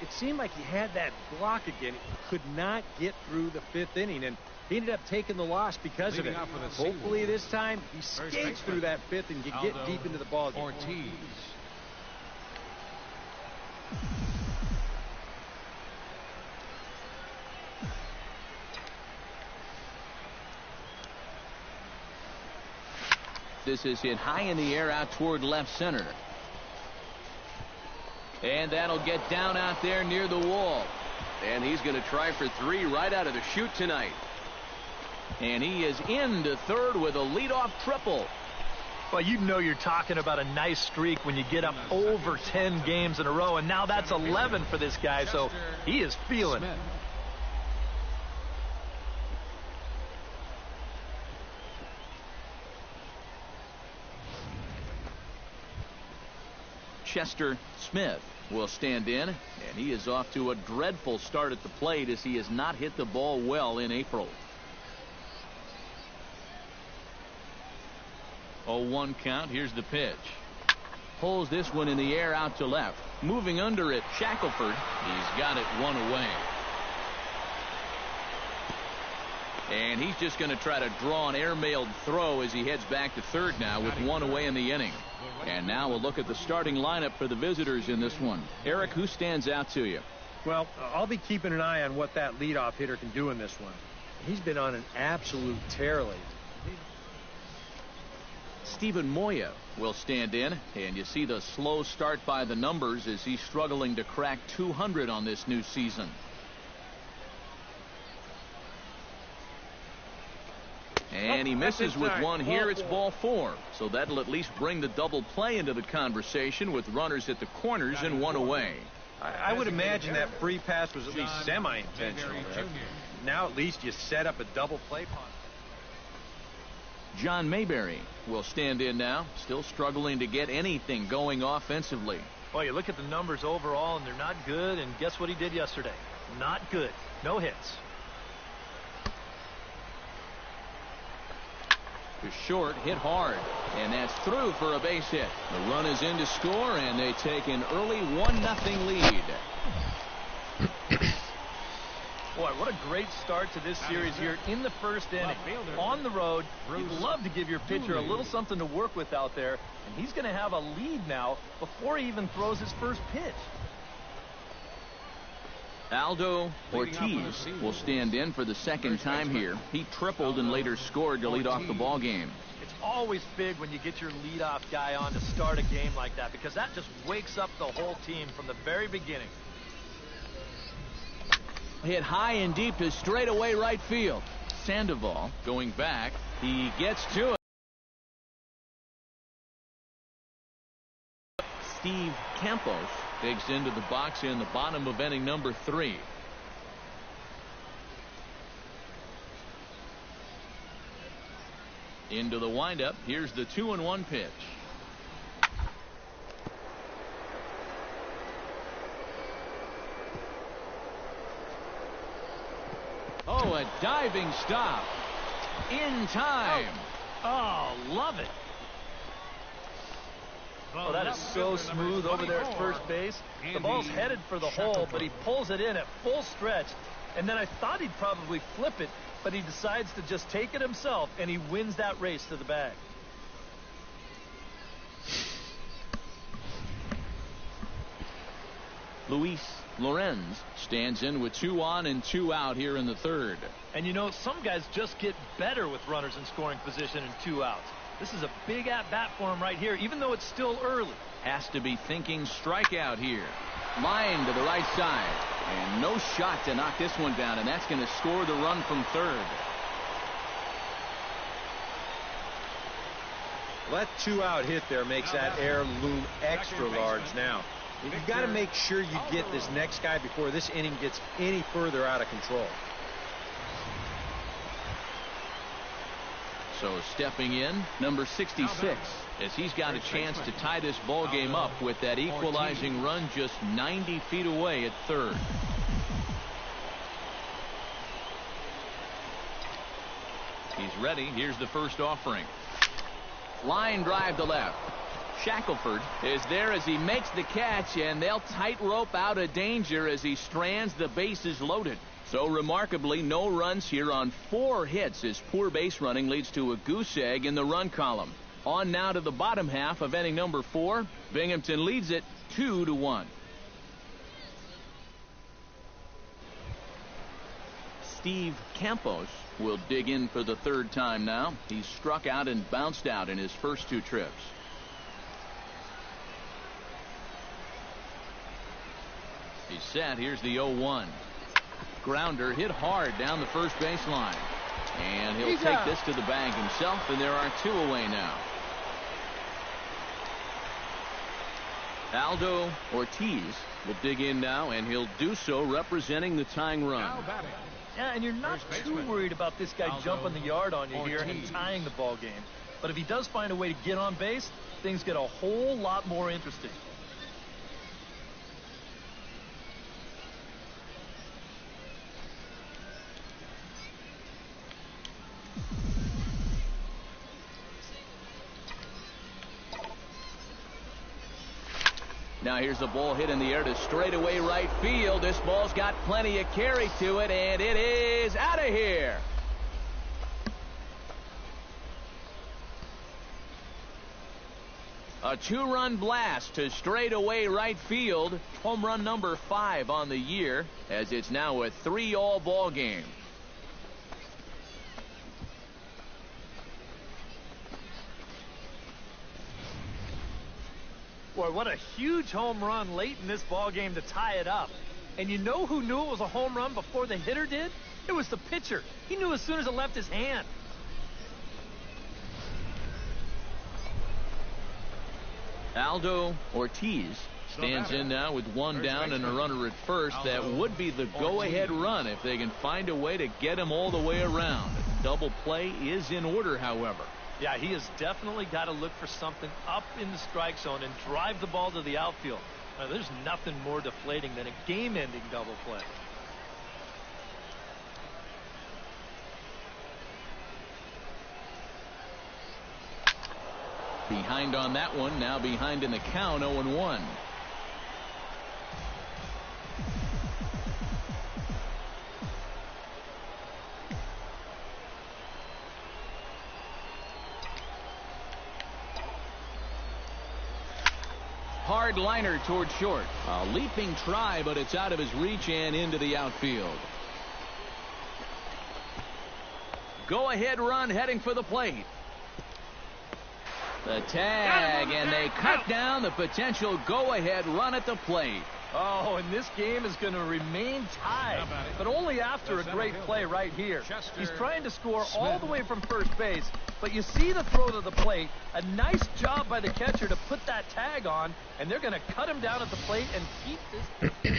it seemed like he had that block again. He could not get through the 5th inning, and he ended up taking the loss because of it. Hopefully this time he skates through that 5th and can get deep into the ball game. Ortiz. This is hit high in the air out toward left center. And that'll get down out there near the wall. And he's going to try for 3 right out of the chute tonight. And he is into third with a leadoff triple. Well, you know you're talking about a nice streak when you get up over 10 games in a row, and now that's 11 for this guy, so he is feeling it. Chester Smith will stand in, and he is off to a dreadful start at the plate as he has not hit the ball well in April. 0-1 count. Here's the pitch. Pulls this one in the air out to left. Moving under it, Shackelford. He's got it 1 away. And he's just going to try to draw an airmailed throw as he heads back to third now with 1 away in the inning. And now we'll look at the starting lineup for the visitors in this one. Eric, who stands out to you? Well, I'll be keeping an eye on what that leadoff hitter can do in this one. He's been on an absolute tear lately. Steven Moya will stand in, and you see the slow start by the numbers as he's struggling to crack 200 on this new season. And he misses with one here. It's ball 4. So that'll at least bring the double play into the conversation with runners at the corners and 1 away. I would imagine that free pass was at least semi-intentional. Now at least you set up a double play. John Mayberry will stand in now, still struggling to get anything going offensively. Well, you look at the numbers overall, and they're not good, and guess what he did yesterday? Not good. No hits. To short, hit hard, and that's through for a base hit. The run is in to score, and they take an early 1-0 lead. Boy, what a great start to this series here in the first inning. On the road, you'd love to give your pitcher a little something to work with out there, and he's going to have a lead now before he even throws his first pitch. Aldo Ortiz will stand in for the second time here. He tripled and later scored to lead off the ball game. It's always big when you get your leadoff guy on to start a game like that, because that just wakes up the whole team from the very beginning. Hit high and deep to straightaway right field. Sandoval going back. He gets to it. Steve Campos digs into the box in the bottom of inning number 3. Into the windup. Here's the 2-1 pitch. Oh, a diving stop in time. Oh, love it. Oh, that is so smooth over there at first base. The ball's headed for the hole, but he pulls it in at full stretch. And then I thought he'd probably flip it, but he decides to just take it himself, and he wins that race to the bag. Luis Lorenz stands in with 2 on and 2 out here in the third. And you know, some guys just get better with runners in scoring position and 2 outs. This is a big at-bat for him right here, even though it's still early. Has to be thinking strikeout here. Line to the right side. And no shot to knock this one down, and that's going to score the run from third. That 2-out hit there makes that air loom extra large now. You've got to make sure you get this next guy before this inning gets any further out of control. So stepping in, number 66, as he's got a chance to tie this ball game up with that equalizing run just 90 feet away at third. He's ready. Here's the first offering. Line drive to left. Shackelford is there as he makes the catch, and they'll tightrope out of danger as he strands the bases loaded. So remarkably, no runs here on 4 hits as poor base running leads to a goose egg in the run column. On now to the bottom half of inning number 4. Binghamton leads it 2-1. Steve Campos will dig in for the 3rd time now. He's struck out and bounced out in his first 2 trips. He's set. Here's the 0-1. Grounder hit hard down the first baseline. And he'll take this to the bag himself, and there are 2 away now. Aldo Ortiz will dig in now, and he'll do so representing the tying run. Yeah, and you're not too worried about this guy jumping the yard on you here and tying the ball game. But if he does find a way to get on base, things get a whole lot more interesting. Now here's the ball hit in the air to straightaway right field. This ball's got plenty of carry to it, and it is out of here. A 2-run blast to straightaway right field. Home run number 5 on the year, as it's now a 3-all ball game. Boy, what a huge home run late in this ball game to tie it up. And you know who knew it was a home run before the hitter did? It was the pitcher. He knew as soon as it left his hand. Aldo Ortiz stands in now with 1 down and a runner at first. That would be the go-ahead run if they can find a way to get him all the way around. Double play is in order, however. Yeah, he has definitely got to look for something up in the strike zone and drive the ball to the outfield. Now, there's nothing more deflating than a game-ending double play. Behind on that one, now behind in the count, 0-1. Hard liner toward short. A leaping try, but it's out of his reach and into the outfield. Go-ahead run heading for the plate. The tag, and they cut down the potential go-ahead run at the plate. Oh, and this game is going to remain tied, but only after a great play right here. He's trying to score all the way from first base, but you see the throw to the plate. A nice job by the catcher to put that tag on, and they're going to cut him down at the plate and keep this.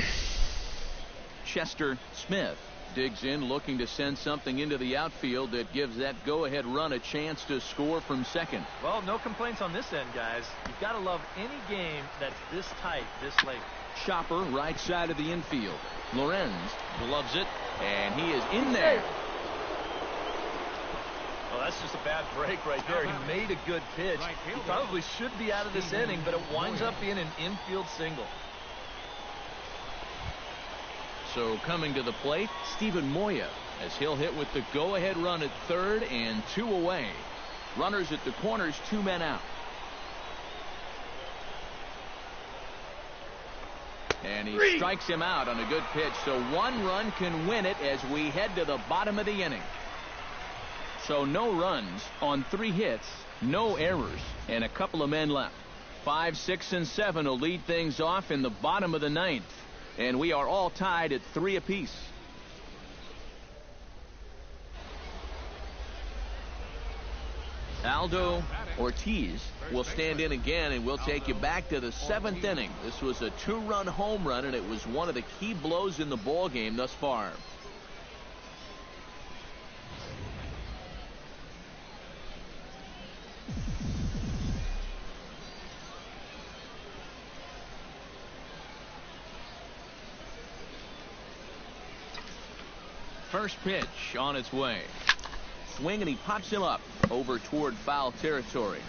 Chester Smith digs in, looking to send something into the outfield that gives that go-ahead run a chance to score from second. Well, no complaints on this end, guys. You've got to love any game that's this tight, this late. Chopper, right side of the infield. Lorenz gloves it, and he is in there. Well, that's just a bad break right there. He made a good pitch. He probably should be out of this inning, but it winds up being an infield single. So coming to the plate, Steven Moya, as he'll hit with the go-ahead run at third and 2 away. Runners at the corners, 2 men out. And he strikes him out on a good pitch, so 1 run can win it as we head to the bottom of the inning. So no runs on 3 hits, no errors, and a couple of men left. 5, 6, and 7 will lead things off in the bottom of the 9th. And we are all tied at 3 apiece. Aldo Ortiz will stand in again, and we'll take you back to the 7th inning. This was a 2-run home run, and it was one of the key blows in the ball game thus far. First pitch on its way. Swing, and he pops him up over toward foul territory.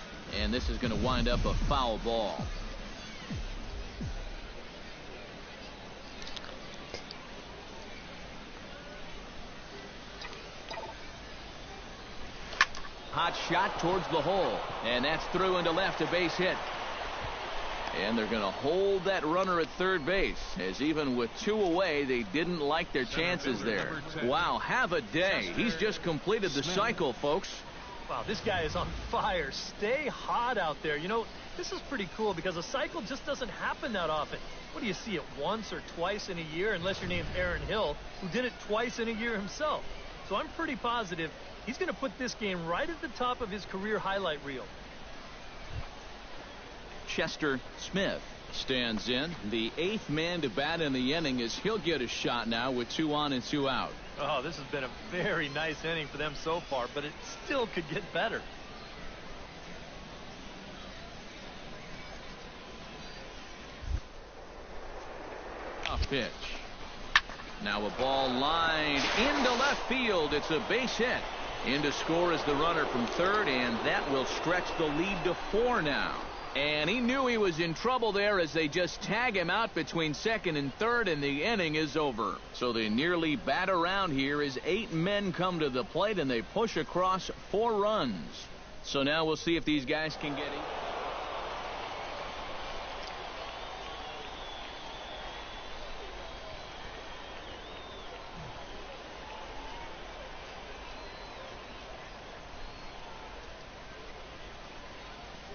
And this is going to wind up a foul ball. Hot shot towards the hole. And that's through into left, a base hit. And they're going to hold that runner at third base, as even with 2 away, they didn't like their chances there. Wow, have a day. He's just completed the cycle, folks. Wow, this guy is on fire. Stay hot out there. You know, This is pretty cool because a cycle just doesn't happen that often. What do you see it once or twice in a year, unless you're named Aaron Hill, who did it twice in a year himself. So I'm pretty positive he's going to put this game right at the top of his career highlight reel. Chester Smith stands in. The 8th man to bat in the inning as he'll get a shot now with 2 on and 2 out. Oh, this has been a very nice inning for them so far, but it still could get better. A pitch. Now a ball lined into left field. It's a base hit. In to score is the runner from third, and that will stretch the lead to 4 now. And he knew he was in trouble there as they just tag him out between second and third, and the inning is over. So they nearly bat around here as 8 men come to the plate, and they push across 4 runs. So now we'll see if these guys can get it.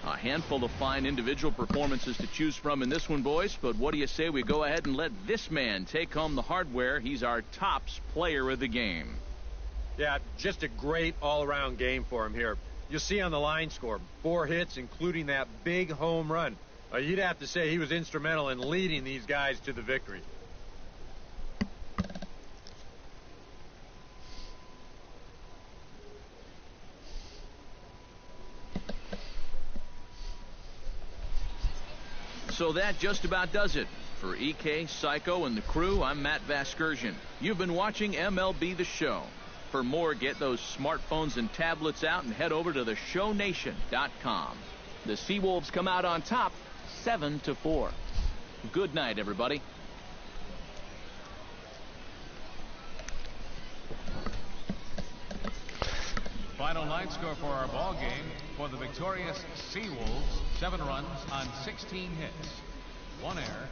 A handful of fine individual performances to choose from in this one, boys. But what do you say we go ahead and let this man take home the hardware? He's our tops player of the game. Yeah, just a great all-around game for him here. You'll see on the line score, 4 hits, including that big home run. You'd have to say he was instrumental in leading these guys to the victory. So that just about does it. For EK, Psycho, and the crew, I'm Matt Vasgersian. You've been watching MLB The Show. For more, get those smartphones and tablets out and head over to theshownation.com. The Seawolves come out on top, 7-4. Good night, everybody. Final line score for our ball game. For the victorious Seawolves, 7 runs on 16 hits, 1 error.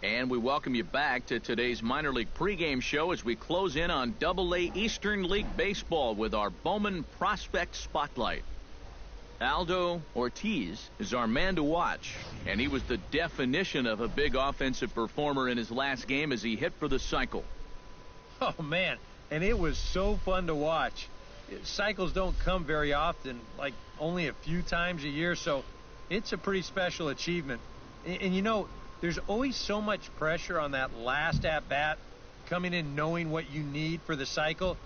And we welcome you back to today's minor league pregame show as we close in on Double-A Eastern League Baseball with our Bowman Prospect Spotlight. Aldo Ortiz is our man to watch, and he was the definition of a big offensive performer in his last game as he hit for the cycle. Oh, man, and it was so fun to watch. Cycles don't come very often, like only a few times a year, so it's a pretty special achievement. And you know, there's always so much pressure on that last at-bat, coming in knowing what you need for the cycle.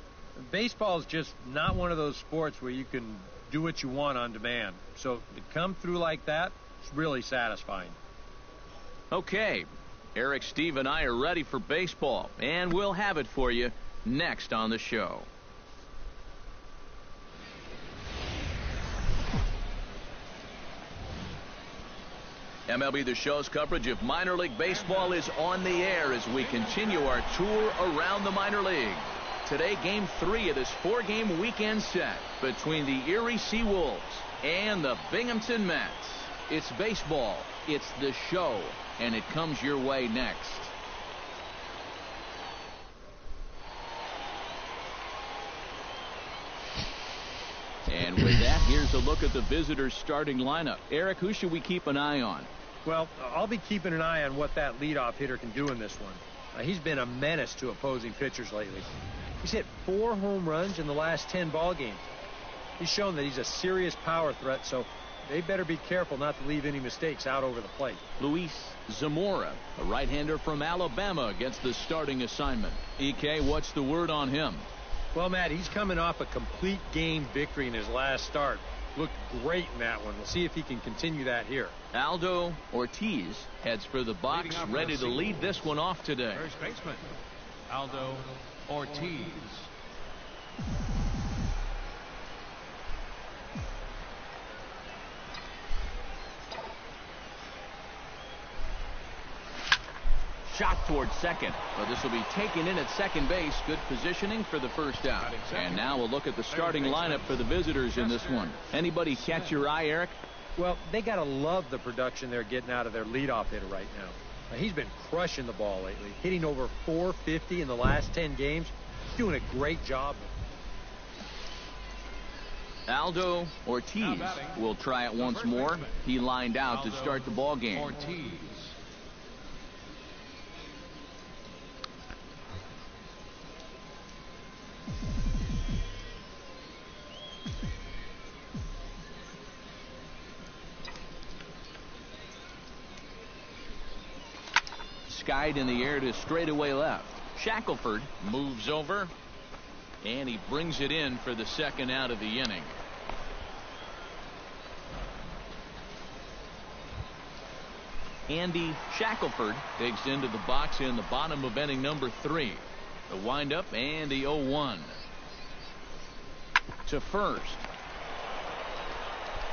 Baseball is just not one of those sports where you can do what you want on demand. So to come through like that, it's really satisfying. Okay, Eric, Steve, and I are ready for baseball, and we'll have it for you next on the show. MLB The Show's coverage of minor league baseball is on the air as we continue our tour around the minor league. Today, Game 3 of this 4-game weekend set between the Erie Seawolves and the Binghamton Mets. It's baseball, it's the show, and it comes your way next. And with that, here's a look at the visitors' starting lineup. Eric, who should we keep an eye on? Well, I'll be keeping an eye on what that leadoff hitter can do in this one. He's been a menace to opposing pitchers lately. He's hit 4 home runs in the last 10 ball games. He's shown that he's a serious power threat, so they better be careful not to leave any mistakes out over the plate. Luis Zamora, a right-hander from Alabama, gets the starting assignment. EK, what's the word on him? Well, Matt, he's coming off a complete game victory in his last start. Looked great in that one. We'll see if he can continue that here. Aldo Ortiz heads for the box, ready to lead this one off today. First baseman, Aldo Ortiz. Shot towards second, but this will be taken in at second base. Good positioning for the first out. And now we'll look at the starting lineup for the visitors in this one. Anybody catch your eye, Eric? Well, they got to love the production they're getting out of their leadoff hitter right now. He's been crushing the ball lately, hitting over 450 in the last 10 games. He's doing a great job. Aldo Ortiz will try it once more. He lined out to start the ball game. Ortiz. Skied in the air to straightaway left. Shackelford moves over, and he brings it in for the second out of the inning. Andy Shackelford digs into the box in the bottom of inning number 3. The windup and the 0-1. To first.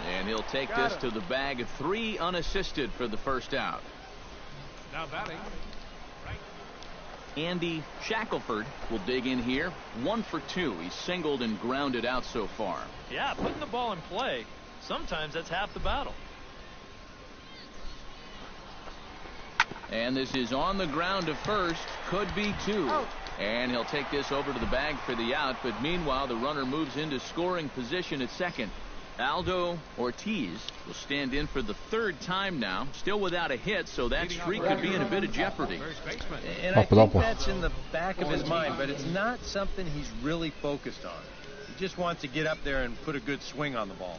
And he'll take this to the bag of 3 unassisted for the first out. Now batting, Andy Shackelford will dig in here. 1 for 2. He's singled and grounded out so far. Yeah, putting the ball in play, sometimes that's half the battle. And this is on the ground to first. Could be 2. And he'll take this over to the bag for the out. But meanwhile, the runner moves into scoring position at second. Aldo Ortiz will stand in for the 3rd time now. Still without a hit, so that streak could be in a bit of jeopardy. And I think that's in the back of his mind, but it's not something he's really focused on. He just wants to get up there and put a good swing on the ball.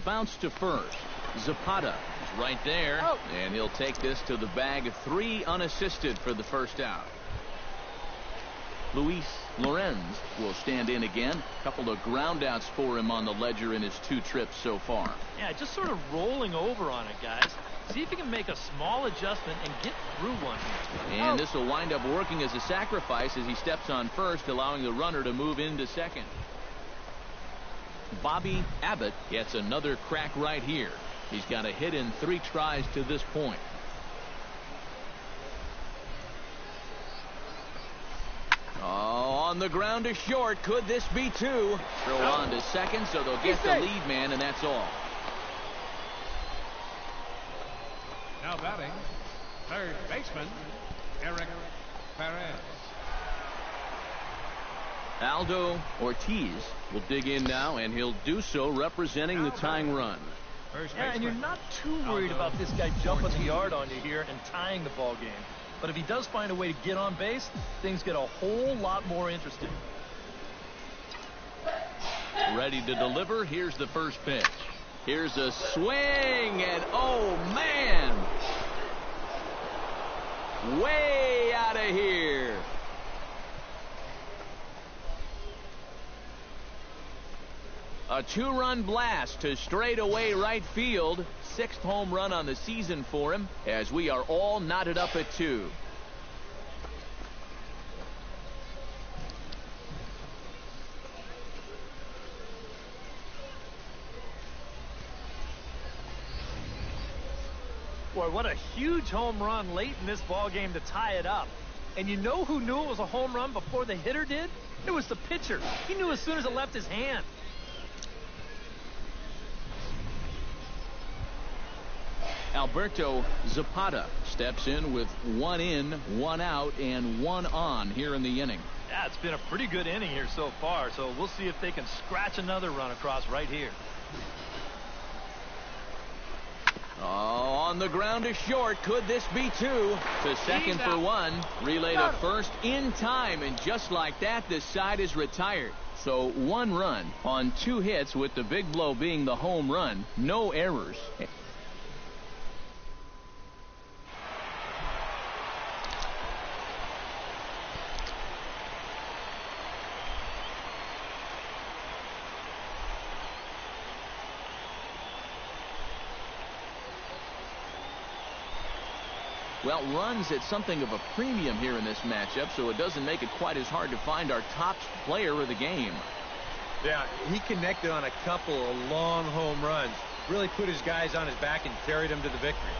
Bounce to first. Zapata is right there, and he'll take this to the bag of 3 unassisted for the first out. Luis Lorenz will stand in again. A couple of groundouts for him on the ledger in his 2 trips so far. Yeah, just sort of rolling over on it, guys. See if he can make a small adjustment and get through one here. And this will wind up working as a sacrifice as he steps on first, allowing the runner to move into second. Bobby Abbott gets another crack right here. He's got a hit in 3 tries to this point. On the ground to short. Could this be two? Throw on to second, so they'll get the lead man, and that's all. Now batting, third baseman, Eric Perez. Aldo Ortiz will dig in now, and he'll do so representing the tying run. Yeah, and you're not too worried about this guy jumping the yard on you here and tying the ball game. But if he does find a way to get on base, things get a whole lot more interesting. Ready to deliver. Here's the first pitch. Here's a swing, and oh, man! Way out of here. A two-run blast to straightaway right field. Sixth home run on the season for him, as we are all knotted up at 2. Boy, what a huge home run late in this ball game to tie it up. And you know who knew it was a home run before the hitter did? It was the pitcher. He knew as soon as it left his hand. Alberto Zapata steps in with 1 in, 1 out, and 1 on here in the inning. Yeah, it's been a pretty good inning here so far, so we'll see if they can scratch another run across right here. Oh, on the ground to short. Could this be two? To second for 1. Relay to first in time, and just like that, the side is retired. So 1 run on 2 hits, with the big blow being the home run. No errors. Well, runs at something of a premium here in this matchup, so it doesn't make it quite as hard to find our top player of the game. Yeah, he connected on a couple of long home runs. Really put his guys on his back and carried them to the victory.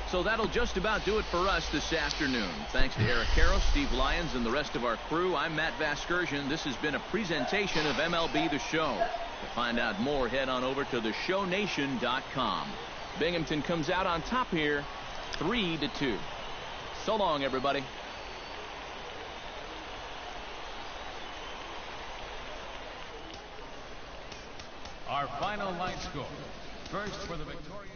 So that'll just about do it for us this afternoon. Thanks to Eric Karros, Steve Lyons, and the rest of our crew. I'm Matt Vasgersian. This has been a presentation of MLB The Show. To find out more, head on over to theshownation.com. Binghamton comes out on top here, 3-2. So long, everybody. Our final line score. First for the victorious